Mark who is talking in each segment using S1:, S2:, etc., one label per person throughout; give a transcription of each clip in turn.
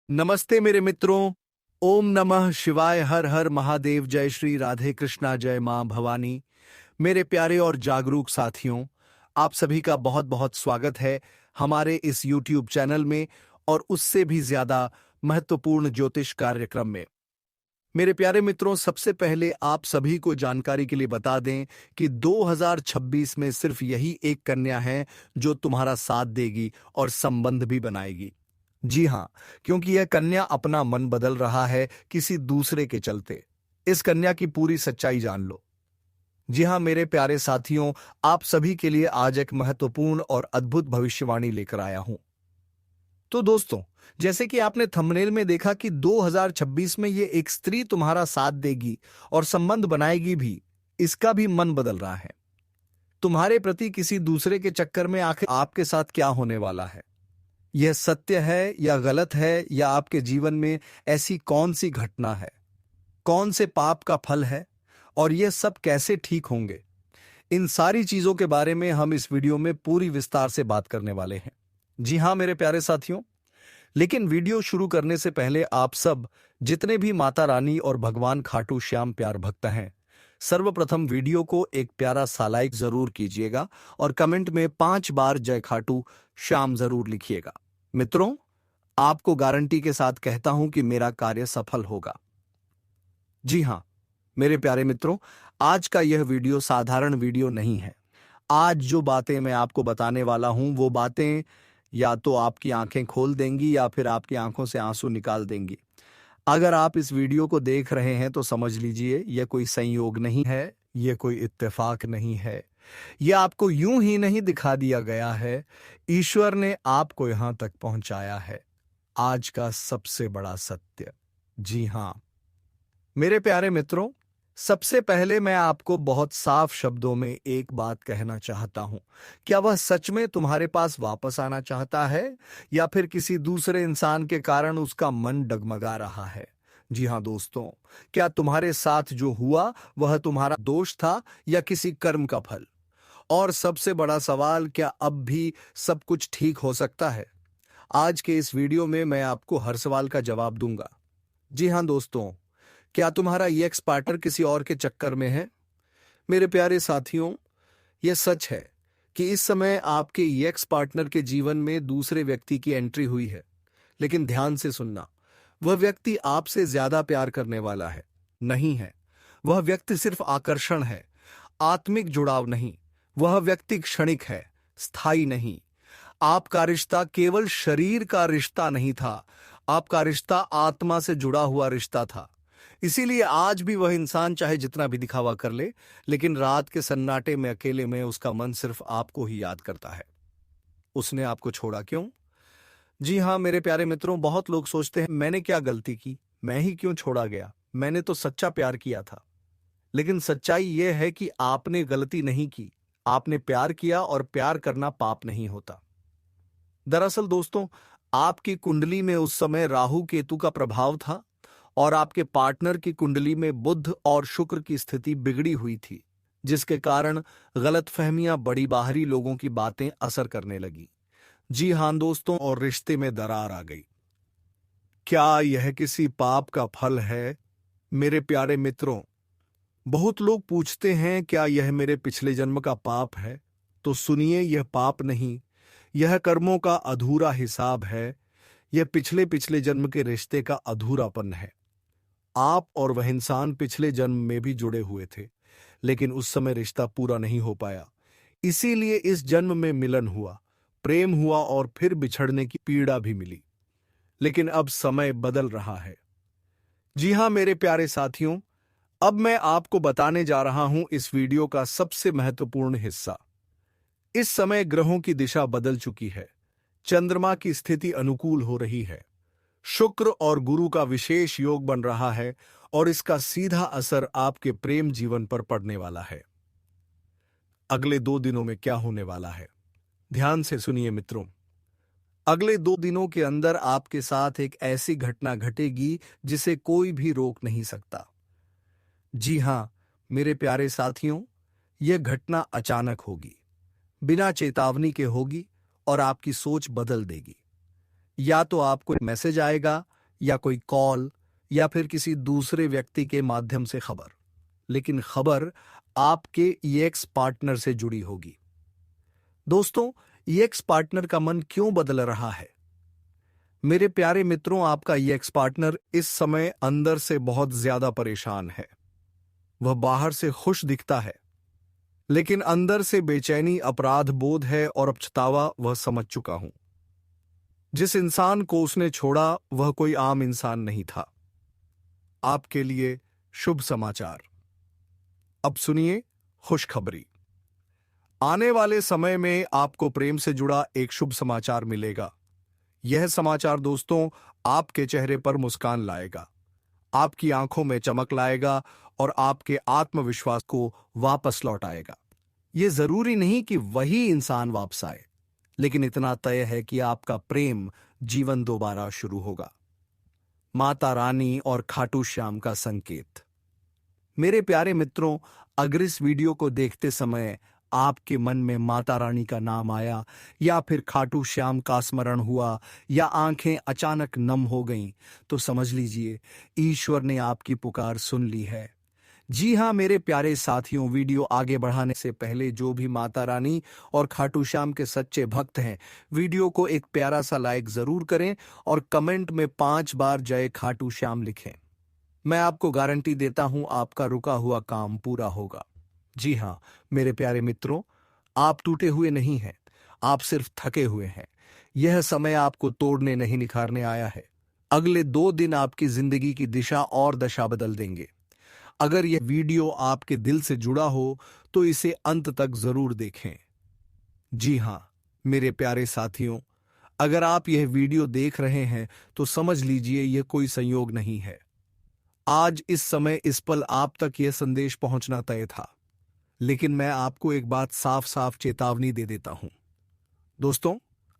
S1: नमस्ते मेरे मित्रों। ओम नमः शिवाय। हर हर महादेव। जय श्री राधे कृष्णा। जय मां भवानी। मेरे प्यारे और जागरूक साथियों, आप सभी का बहुत बहुत स्वागत है हमारे इस YouTube चैनल में और उससे भी ज्यादा महत्वपूर्ण ज्योतिष कार्यक्रम में। मेरे प्यारे मित्रों, सबसे पहले आप सभी को जानकारी के लिए बता दें कि 2026 में सिर्फ यही एक कन्या है जो तुम्हारा साथ देगी और संबंध भी बनाएगी। जी हाँ, क्योंकि यह कन्या अपना मन बदल रहा है किसी दूसरे के चलते। इस कन्या की पूरी सच्चाई जान लो। जी हाँ मेरे प्यारे साथियों, आप सभी के लिए आज एक महत्वपूर्ण और अद्भुत भविष्यवाणी लेकर आया हूं। तो दोस्तों, जैसे कि आपने थंबनेल में देखा कि 2026 में ये एक स्त्री तुम्हारा साथ देगी और संबंध बनाएगी भी, इसका भी मन बदल रहा है। तुम्हारे प्रति किसी दूसरे के चक्कर में आखिर आपके साथ क्या होने वाला है? यह सत्य है या गलत है, या आपके जीवन में ऐसी कौन सी घटना है, कौन से पाप का फल है और यह सब कैसे ठीक होंगे? इन सारी चीजों के बारे में हम इस वीडियो में पूरी विस्तार से बात करने वाले हैं। जी हाँ मेरे प्यारे साथियों, लेकिन वीडियो शुरू करने से पहले आप सब जितने भी माता रानी और भगवान खाटू श्याम प्यार भक्त हैं, सर्वप्रथम वीडियो को एक प्यारा सा लाइक जरूर कीजिएगा और कमेंट में 5 बार जय खाटू श्याम जरूर लिखिएगा। मित्रों, आपको गारंटी के साथ कहता हूं कि मेरा कार्य सफल होगा। जी हां मेरे प्यारे मित्रों, आज का यह वीडियो साधारण वीडियो नहीं है। आज जो बातें मैं आपको बताने वाला हूं, वो बातें या तो आपकी आंखें खोल देंगी या फिर आपकी आंखों से आंसू निकाल देंगी। अगर आप इस वीडियो को देख रहे हैं तो समझ लीजिए यह कोई संयोग नहीं है, यह कोई इत्तेफाक नहीं है, यह आपको यूं ही नहीं दिखा दिया गया है। ईश्वर ने आपको यहां तक पहुंचाया है। आज का सबसे बड़ा सत्य। जी हां मेरे प्यारे मित्रों, सबसे पहले मैं आपको बहुत साफ शब्दों में एक बात कहना चाहता हूं। क्या वह सच में तुम्हारे पास वापस आना चाहता है या फिर किसी दूसरे इंसान के कारण उसका मन डगमगा रहा है? जी हां दोस्तों, क्या तुम्हारे साथ जो हुआ वह तुम्हारा दोष था या किसी कर्म का फल? और सबसे बड़ा सवाल, क्या अब भी सब कुछ ठीक हो सकता है? आज के इस वीडियो में मैं आपको हर सवाल का जवाब दूंगा। जी हां दोस्तों, क्या तुम्हारा ये एक्स पार्टनर किसी और के चक्कर में है? मेरे प्यारे साथियों, यह सच है कि इस समय आपके ये एक्स पार्टनर के जीवन में दूसरे व्यक्ति की एंट्री हुई है। लेकिन ध्यान से सुनना, वह व्यक्ति आपसे ज्यादा प्यार करने वाला है नहीं है। वह व्यक्ति सिर्फ आकर्षण है, आत्मिक जुड़ाव नहीं। वह व्यक्ति क्षणिक है, स्थायी नहीं। आपका रिश्ता केवल शरीर का रिश्ता नहीं था, आपका रिश्ता आत्मा से जुड़ा हुआ रिश्ता था। इसीलिए आज भी वह इंसान चाहे जितना भी दिखावा कर ले, लेकिन रात के सन्नाटे में अकेले में उसका मन सिर्फ आपको ही याद करता है। उसने आपको छोड़ा क्यों? जी हां मेरे प्यारे मित्रों, बहुत लोग सोचते हैं मैंने क्या गलती की, मैं ही क्यों छोड़ा गया, मैंने तो सच्चा प्यार किया था। लेकिन सच्चाई यह है कि आपने गलती नहीं की, आपने प्यार किया और प्यार करना पाप नहीं होता। दरअसल दोस्तों, आपकी कुंडली में उस समय राहु केतु का प्रभाव था और आपके पार्टनर की कुंडली में बुध और शुक्र की स्थिति बिगड़ी हुई थी, जिसके कारण गलतफहमियां बड़ी, बाहरी लोगों की बातें असर करने लगी। जी हां दोस्तों, और रिश्ते में दरार आ गई। क्या यह किसी पाप का फल है? मेरे प्यारे मित्रों, बहुत लोग पूछते हैं क्या यह मेरे पिछले जन्म का पाप है? तो सुनिए, यह पाप नहीं, यह कर्मों का अधूरा हिसाब है। यह पिछले पिछले जन्म के रिश्ते का अधूरापन है। आप और वह इंसान पिछले जन्म में भी जुड़े हुए थे, लेकिन उस समय रिश्ता पूरा नहीं हो पाया। इसीलिए इस जन्म में मिलन हुआ, प्रेम हुआ और फिर बिछड़ने की पीड़ा भी मिली। लेकिन अब समय बदल रहा है। जी हां मेरे प्यारे साथियों, अब मैं आपको बताने जा रहा हूं इस वीडियो का सबसे महत्वपूर्ण हिस्सा। इस समय ग्रहों की दिशा बदल चुकी है। चंद्रमा की स्थिति अनुकूल हो रही है। शुक्र और गुरु का विशेष योग बन रहा है और इसका सीधा असर आपके प्रेम जीवन पर पड़ने वाला है। अगले 2 दिनों में क्या होने वाला है, ध्यान से सुनिए मित्रों। अगले 2 दिनों के अंदर आपके साथ एक ऐसी घटना घटेगी जिसे कोई भी रोक नहीं सकता। जी हां मेरे प्यारे साथियों, यह घटना अचानक होगी, बिना चेतावनी के होगी और आपकी सोच बदल देगी। या तो आपको एक मैसेज आएगा या कोई कॉल या फिर किसी दूसरे व्यक्ति के माध्यम से खबर, लेकिन खबर आपके एक्स पार्टनर से जुड़ी होगी। दोस्तों, एक्स पार्टनर का मन क्यों बदल रहा है? मेरे प्यारे मित्रों, आपका एक्स पार्टनर इस समय अंदर से बहुत ज्यादा परेशान है। वह बाहर से खुश दिखता है, लेकिन अंदर से बेचैनी, अपराध बोध है और पछतावा वह समझ चुका हूं। जिस इंसान को उसने छोड़ा वह कोई आम इंसान नहीं था। आपके लिए शुभ समाचार। अब सुनिए खुशखबरी। आने वाले समय में आपको प्रेम से जुड़ा एक शुभ समाचार मिलेगा। यह समाचार दोस्तों आपके चेहरे पर मुस्कान लाएगा, आपकी आंखों में चमक लाएगा और आपके आत्मविश्वास को वापस लौटाएगा। यह जरूरी नहीं कि वही इंसान वापस आए, लेकिन इतना तय है कि आपका प्रेम जीवन दोबारा शुरू होगा। माता रानी और खाटू श्याम का संकेत। मेरे प्यारे मित्रों, अगर इस वीडियो को देखते समय आपके मन में माता रानी का नाम आया या फिर खाटू श्याम का स्मरण हुआ या आंखें अचानक नम हो गईं, तो समझ लीजिए ईश्वर ने आपकी पुकार सुन ली है। जी हां मेरे प्यारे साथियों, वीडियो आगे बढ़ाने से पहले जो भी माता रानी और खाटू श्याम के सच्चे भक्त हैं, वीडियो को एक प्यारा सा लाइक जरूर करें और कमेंट में 5 बार जय खाटू श्याम लिखें। मैं आपको गारंटी देता हूं आपका रुका हुआ काम पूरा होगा। जी हां मेरे प्यारे मित्रों, आप टूटे हुए नहीं हैं, आप सिर्फ थके हुए हैं। यह समय आपको तोड़ने नहीं निखारने आया है। अगले 2 दिन आपकी जिंदगी की दिशा और दशा बदल देंगे। अगर यह वीडियो आपके दिल से जुड़ा हो तो इसे अंत तक जरूर देखें। जी हां मेरे प्यारे साथियों, अगर आप यह वीडियो देख रहे हैं तो समझ लीजिए यह कोई संयोग नहीं है। आज इस समय इस पल आप तक यह संदेश पहुंचना तय था, लेकिन मैं आपको एक बात साफ साफ चेतावनी दे देता हूं। दोस्तों,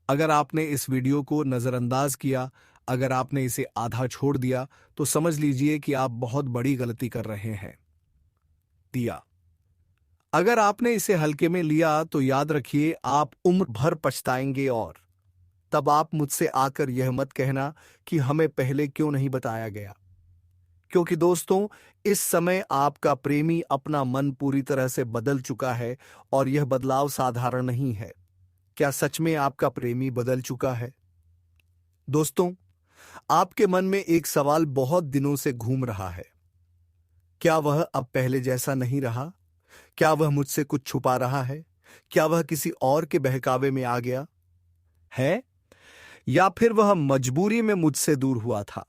S1: अगर आपने इस वीडियो को नजरअंदाज किया, अगर आपने इसे आधा छोड़ दिया, तो समझ लीजिए कि आप बहुत बड़ी गलती कर रहे हैं। अगर आपने इसे हल्के में लिया तो याद रखिए आप उम्र भर पछताएंगे और तब आप मुझसे आकर यह मत कहना कि हमें पहले क्यों नहीं बताया गया। क्योंकि दोस्तों, इस समय आपका प्रेमी अपना मन पूरी तरह से बदल चुका है और यह बदलाव साधारण नहीं है। क्या सच में आपका प्रेमी बदल चुका है? दोस्तों, आपके मन में एक सवाल बहुत दिनों से घूम रहा है। क्या वह अब पहले जैसा नहीं रहा? क्या वह मुझसे कुछ छुपा रहा है? क्या वह किसी और के बहकावे में आ गया है, या फिर वह मजबूरी में मुझसे दूर हुआ था?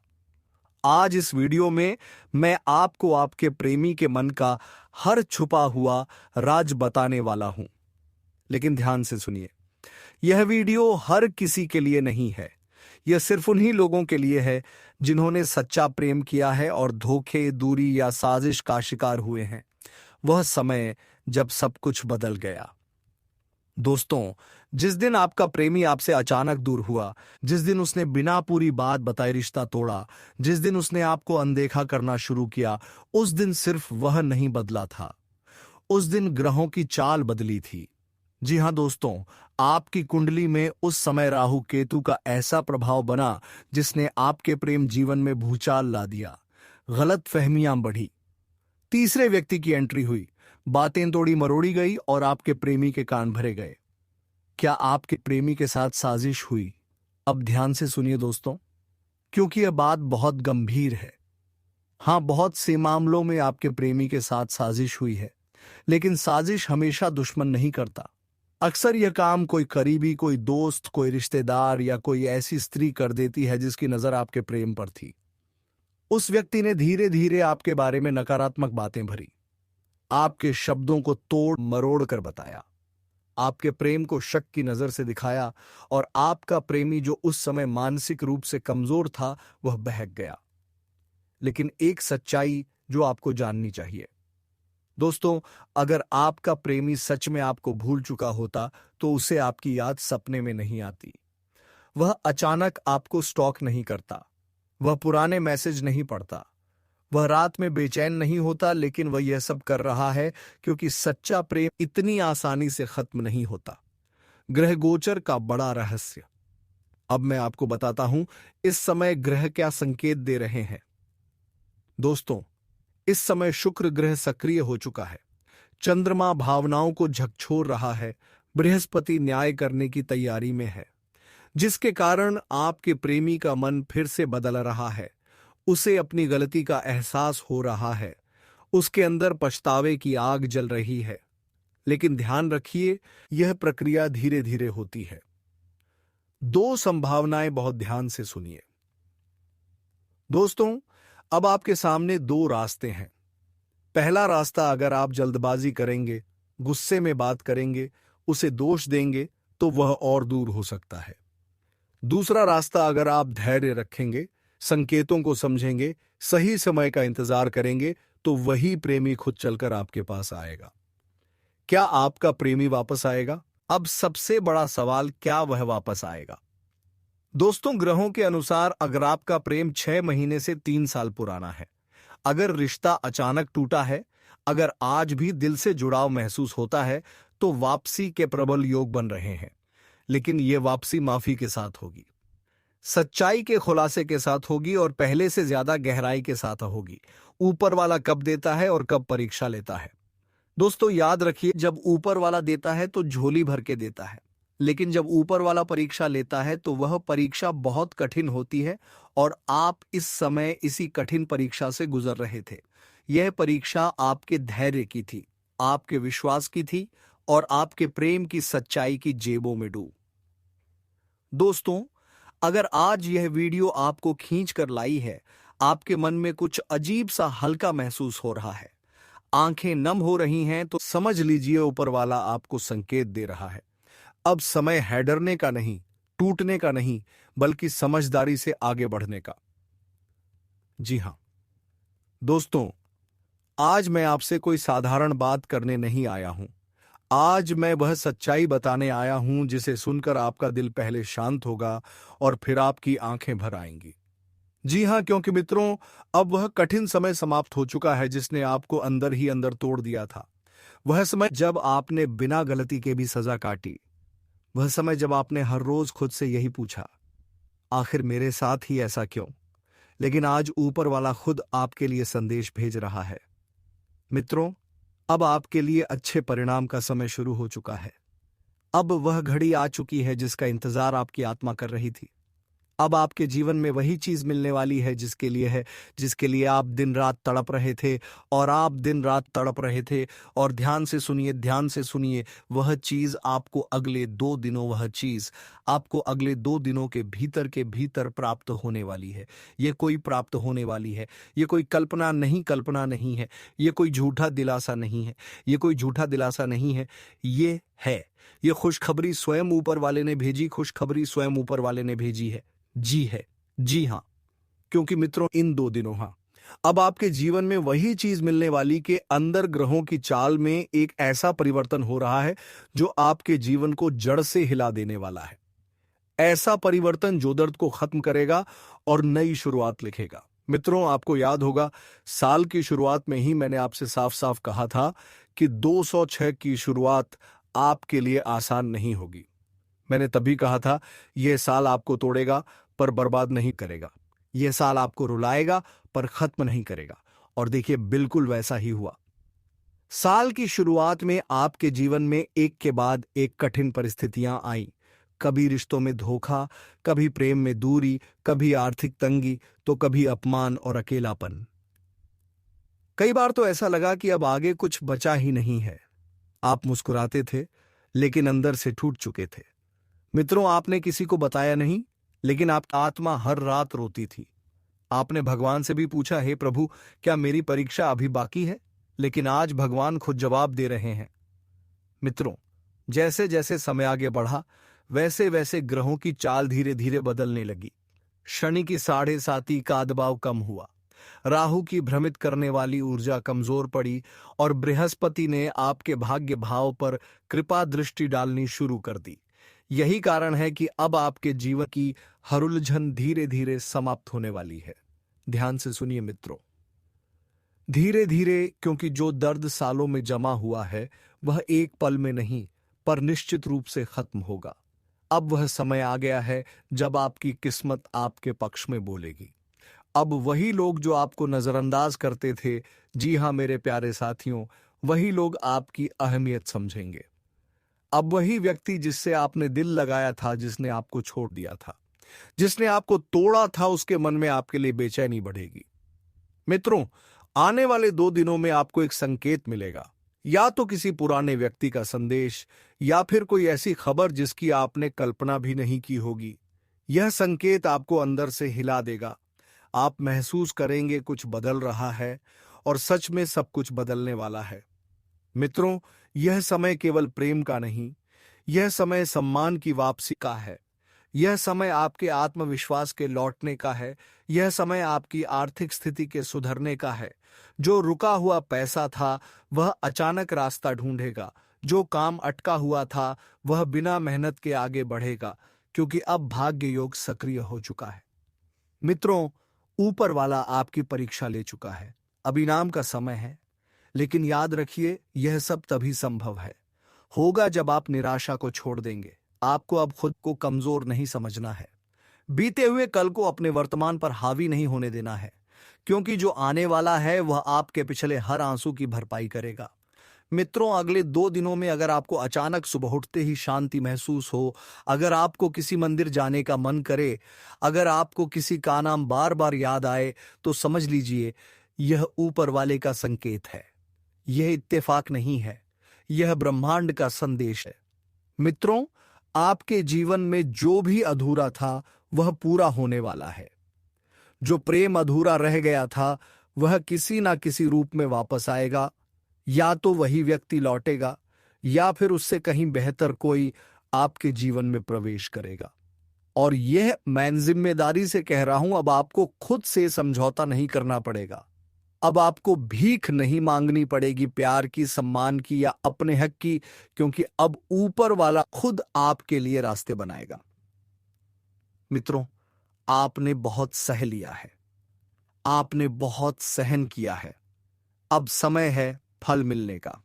S1: आज इस वीडियो में मैं आपको आपके प्रेमी के मन का हर छुपा हुआ राज बताने वाला हूं। लेकिन ध्यान से सुनिए, यह वीडियो हर किसी के लिए नहीं है। यह सिर्फ उन्हीं लोगों के लिए है जिन्होंने सच्चा प्रेम किया है और धोखे, दूरी या साजिश का शिकार हुए हैं। वह समय जब सब कुछ बदल गया। दोस्तों, जिस दिन आपका प्रेमी आपसे अचानक दूर हुआ, जिस दिन उसने बिना पूरी बात बताए रिश्ता तोड़ा, जिस दिन उसने आपको अनदेखा करना शुरू किया, उस दिन सिर्फ वह नहीं बदला था, उस दिन ग्रहों की चाल बदली थी। जी हां दोस्तों, आपकी कुंडली में उस समय राहु केतु का ऐसा प्रभाव बना जिसने आपके प्रेम जीवन में भूचाल ला दिया। गलत फहमियां बढ़ी, तीसरे व्यक्ति की एंट्री हुई, बातें तोड़ी मरोड़ी गई और आपके प्रेमी के कान भरे गए। क्या आपके प्रेमी के साथ साजिश हुई? अब ध्यान से सुनिए दोस्तों, क्योंकि यह बात बहुत गंभीर है। हां, बहुत से मामलों में आपके प्रेमी के साथ साजिश हुई है, लेकिन साजिश हमेशा दुश्मन नहीं करता। अक्सर यह काम कोई करीबी, कोई दोस्त, कोई रिश्तेदार या कोई ऐसी स्त्री कर देती है जिसकी नजर आपके प्रेम पर थी। उस व्यक्ति ने धीरे धीरे आपके बारे में नकारात्मक बातें भरी, आपके शब्दों को तोड़ मरोड़ कर बताया, आपके प्रेम को शक की नजर से दिखाया और आपका प्रेमी जो उस समय मानसिक रूप से कमजोर था वह बहक गया। लेकिन एक सच्चाई जो आपको जाननी चाहिए दोस्तों, अगर आपका प्रेमी सच में आपको भूल चुका होता तो उसे आपकी याद सपने में नहीं आती। वह अचानक आपको स्टॉक नहीं करता, वह पुराने मैसेज नहीं पढ़ता, वह रात में बेचैन नहीं होता, लेकिन वह यह सब कर रहा है क्योंकि सच्चा प्रेम इतनी आसानी से खत्म नहीं होता। ग्रह गोचर का बड़ा रहस्य। अब मैं आपको बताता हूं इस समय ग्रह क्या संकेत दे रहे हैं। दोस्तों, इस समय शुक्र ग्रह सक्रिय हो चुका है। चंद्रमा भावनाओं को झकझोर रहा है। बृहस्पति न्याय करने की तैयारी में है, जिसके कारण आपके प्रेमी का मन फिर से बदल रहा है। उसे अपनी गलती का एहसास हो रहा है। उसके अंदर पछतावे की आग जल रही है। लेकिन ध्यान रखिए, यह प्रक्रिया धीरे धीरे होती है। दो संभावनाएं बहुत ध्यान से सुनिए। दोस्तों, अब आपके सामने दो रास्ते हैं। पहला रास्ता, अगर आप जल्दबाजी करेंगे, गुस्से में बात करेंगे, उसे दोष देंगे तो वह और दूर हो सकता है। दूसरा रास्ता, अगर आप धैर्य रखेंगे, संकेतों को समझेंगे, सही समय का इंतजार करेंगे, तो वही प्रेमी खुद चलकर आपके पास आएगा। क्या आपका प्रेमी वापस आएगा? अब सबसे बड़ा सवाल, क्या वह वापस आएगा? दोस्तों, ग्रहों के अनुसार अगर आपका प्रेम 6 महीने से 3 साल पुराना है, अगर रिश्ता अचानक टूटा है, अगर आज भी दिल से जुड़ाव महसूस होता है, तो वापसी के प्रबल योग बन रहे हैं। लेकिन यह वापसी माफी के साथ होगी, सच्चाई के खुलासे के साथ होगी और पहले से ज्यादा गहराई के साथ होगी। ऊपर वाला कब देता है और कब परीक्षा लेता है? दोस्तों, याद रखिए, जब ऊपर वाला देता है तो झोली भर के देता है, लेकिन जब ऊपर वाला परीक्षा लेता है तो वह परीक्षा बहुत कठिन होती है। और आप इस समय इसी कठिन परीक्षा से गुजर रहे थे। यह परीक्षा आपके धैर्य की थी, आपके विश्वास की थी और आपके प्रेम की सच्चाई की जेबों में डूब। दोस्तों, अगर आज यह वीडियो आपको खींच कर लाई है, आपके मन में कुछ अजीब सा हल्का महसूस हो रहा है, आंखें नम हो रही हैं, तो समझ लीजिए ऊपर वाला आपको संकेत दे रहा है। अब समय है डरने का नहीं, टूटने का नहीं, बल्कि समझदारी से आगे बढ़ने का। जी हां दोस्तों, आज मैं आपसे कोई साधारण बात करने नहीं आया हूं। आज मैं वह सच्चाई बताने आया हूं जिसे सुनकर आपका दिल पहले शांत होगा और फिर आपकी आंखें भर आएंगी। जी हां, क्योंकि मित्रों, अब वह कठिन समय समाप्त हो चुका है जिसने आपको अंदर ही अंदर तोड़ दिया था। वह समय जब आपने बिना गलती के भी सजा काटी। वह समय जब आपने हर रोज खुद से यही पूछा, आखिर मेरे साथ ही ऐसा क्यों? लेकिन आज ऊपर वाला खुद आपके लिए संदेश भेज रहा है। मित्रों, अब आपके लिए अच्छे परिणाम का समय शुरू हो चुका है। अब वह घड़ी आ चुकी है जिसका इंतजार आपकी आत्मा कर रही थी। अब आपके जीवन में वही चीज मिलने वाली है जिसके लिए आप दिन रात तड़प रहे थे। और आप दिन रात तड़प रहे थे। और ध्यान से सुनिए, ध्यान से सुनिए, वह चीज आपको अगले 2 दिनों के भीतर प्राप्त होने वाली है। ये कोई प्राप्त होने वाली है। ये कोई कल्पना नहीं है। ये कोई झूठा दिलासा नहीं है। ये कोई झूठा दिलासा नहीं है। ये है। ये खुशखबरी स्वयं ऊपर वाले ने भेजी, खुशखबरी स्वयं ऊपर वाले ने भेजी है। जी है, जी हां, क्योंकि मित्रों, इन 2 दिनों अब आपके जीवन में वही चीज मिलने वाली के अंदर ग्रहों की चाल में एक ऐसा परिवर्तन हो रहा है जो आपके जीवन को जड़ से हिला देने वाला है। ऐसा परिवर्तन जो दर्द को खत्म करेगा और नई शुरुआत लिखेगा। मित्रों, आपको याद होगा, साल की शुरुआत में ही मैंने आपसे साफ साफ कहा था कि 206 की शुरुआत आपके लिए आसान नहीं होगी। मैंने तभी कहा था, यह साल आपको तोड़ेगा पर बर्बाद नहीं करेगा। यह साल आपको रुलाएगा पर खत्म नहीं करेगा। और देखिए, बिल्कुल वैसा ही हुआ। साल की शुरुआत में आपके जीवन में एक के बाद एक कठिन परिस्थितियां आईं। कभी रिश्तों में धोखा, कभी प्रेम में दूरी, कभी आर्थिक तंगी, तो कभी अपमान और अकेलापन। कई बार तो ऐसा लगा कि अब आगे कुछ बचा ही नहीं है। आप मुस्कुराते थे, लेकिन अंदर से टूट चुके थे। मित्रों, आपने किसी को बताया नहीं, लेकिन आपकी आत्मा हर रात रोती थी। आपने भगवान से भी पूछा, हे प्रभु, क्या मेरी परीक्षा अभी बाकी है? लेकिन आज भगवान खुद जवाब दे रहे हैं। मित्रों, जैसे जैसे समय आगे बढ़ा, वैसे वैसे ग्रहों की चाल धीरे धीरे बदलने लगी। शनि की 7.5 का दबाव कम हुआ, राहु की भ्रमित करने वाली ऊर्जा कमजोर पड़ी और बृहस्पति ने आपके भाग्य भाव पर कृपा दृष्टि डालनी शुरू कर दी। यही कारण है कि अब आपके जीवन की हर उलझन धीरे धीरे समाप्त होने वाली है। ध्यान से सुनिए मित्रों, धीरे धीरे, क्योंकि जो दर्द सालों में जमा हुआ है वह एक पल में नहीं पर निश्चित रूप से खत्म होगा। अब वह समय आ गया है जब आपकी किस्मत आपके पक्ष में बोलेगी। अब वही लोग जो आपको नजरअंदाज करते थे, जी हाँ मेरे प्यारे साथियों, वही लोग आपकी अहमियत समझेंगे। अब वही व्यक्ति जिससे आपने दिल लगाया था, जिसने आपको छोड़ दिया था, जिसने आपको तोड़ा था, उसके मन में आपके लिए बेचैनी बढ़ेगी। मित्रों, आने वाले 2 दिनों में आपको एक संकेत मिलेगा, या तो किसी पुराने व्यक्ति का संदेश, या फिर कोई ऐसी खबर जिसकी आपने कल्पना भी नहीं की होगी। यह संकेत आपको अंदर से हिला देगा। आप महसूस करेंगे कुछ बदल रहा है, और सच में सब कुछ बदलने वाला है। मित्रों, यह समय केवल प्रेम का नहीं, यह समय सम्मान की वापसी का है। यह समय आपके आत्मविश्वास के लौटने का है। यह समय आपकी आर्थिक स्थिति के सुधरने का है। जो रुका हुआ पैसा था, वह अचानक रास्ता ढूंढेगा। जो काम अटका हुआ था, वह बिना मेहनत के आगे बढ़ेगा, क्योंकि अब भाग्य योग सक्रिय हो चुका है। मित्रों, ऊपर वाला आपकी परीक्षा ले चुका है। अब इनाम का समय है। लेकिन याद रखिए, यह सब तभी संभव है होगा जब आप निराशा को छोड़ देंगे। आपको अब खुद को कमजोर नहीं समझना है। बीते हुए कल को अपने वर्तमान पर हावी नहीं होने देना है, क्योंकि जो आने वाला है वह आपके पिछले हर आंसू की भरपाई करेगा। मित्रों, अगले 2 दिनों में अगर आपको अचानक सुबह उठते ही शांति महसूस हो, अगर आपको किसी मंदिर जाने का मन करे, अगर आपको किसी का नाम बार बार याद आए, तो समझ लीजिए यह ऊपर वाले का संकेत है। यह इत्तेफाक नहीं है, यह ब्रह्मांड का संदेश है। मित्रों, आपके जीवन में जो भी अधूरा था वह पूरा होने वाला है। जो प्रेम अधूरा रह गया था, वह किसी ना किसी रूप में वापस आएगा। या तो वही व्यक्ति लौटेगा, या फिर उससे कहीं बेहतर कोई आपके जीवन में प्रवेश करेगा। और यह मैं जिम्मेदारी से कह रहा हूं, अब आपको खुद से समझौता नहीं करना पड़ेगा। अब आपको भीख नहीं मांगनी पड़ेगी, प्यार की, सम्मान की या अपने हक की, क्योंकि अब ऊपर वाला खुद आपके लिए रास्ते बनाएगा। मित्रों, आपने बहुत सह लिया है, आपने बहुत सहन किया है। अब समय है फल मिलने का।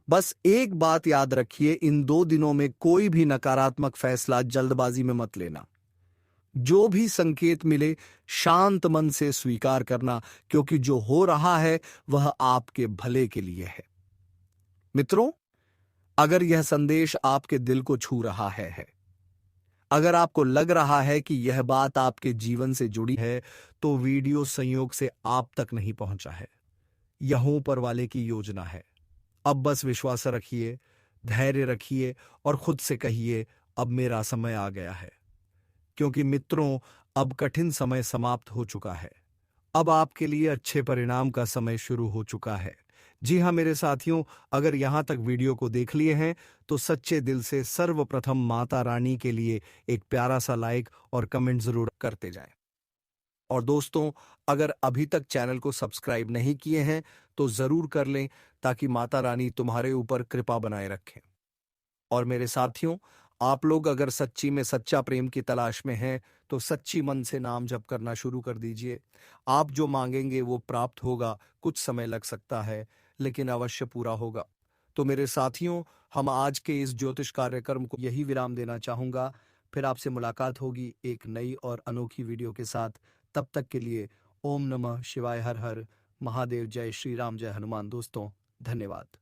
S1: बस एक बात याद रखिए, इन 2 दिनों में कोई भी नकारात्मक फैसला जल्दबाजी में मत लेना। जो भी संकेत मिले, शांत मन से स्वीकार करना, क्योंकि जो हो रहा है वह आपके भले के लिए है। मित्रों, अगर यह संदेश आपके दिल को छू रहा है, अगर आपको लग रहा है कि यह बात आपके जीवन से जुड़ी है, तो वीडियो संयोग से आप तक नहीं पहुंचा है। यह ऊपर वाले की योजना है। अब बस विश्वास रखिए, धैर्य रखिए और खुद से कहिए, अब मेरा समय आ गया है। क्योंकि मित्रों, अब कठिन समय समाप्त हो चुका है। अब आपके लिए अच्छे परिणाम का समय शुरू हो चुका है। जी हाँ मेरे साथियों, अगर यहां तक वीडियो को देख लिए हैं, तो सच्चे दिल से सर्वप्रथम माता रानी के लिए एक प्यारा सा लाइक और कमेंट जरूर करते जाएं। और दोस्तों, अगर अभी तक चैनल को सब्सक्राइब नहीं किए हैं, तो जरूर कर लें, ताकि माता रानी तुम्हारे ऊपर कृपा बनाए रखें। और मेरे साथियों, आप लोग अगर सच्ची में सच्चा प्रेम की तलाश में हैं, तो सच्ची मन से नाम जप करना शुरू कर दीजिए। आप जो मांगेंगे वो प्राप्त होगा। कुछ समय लग सकता है, लेकिन अवश्य पूरा होगा। तो मेरे साथियों, हम आज के इस ज्योतिष कार्यक्रम को यही विराम देना चाहूंगा। फिर आपसे मुलाकात होगी एक नई और अनोखी वीडियो के साथ। तब तक के लिए ओम नमः शिवाय, हर हर महादेव, जय श्री राम, जय हनुमान। दोस्तों, धन्यवाद।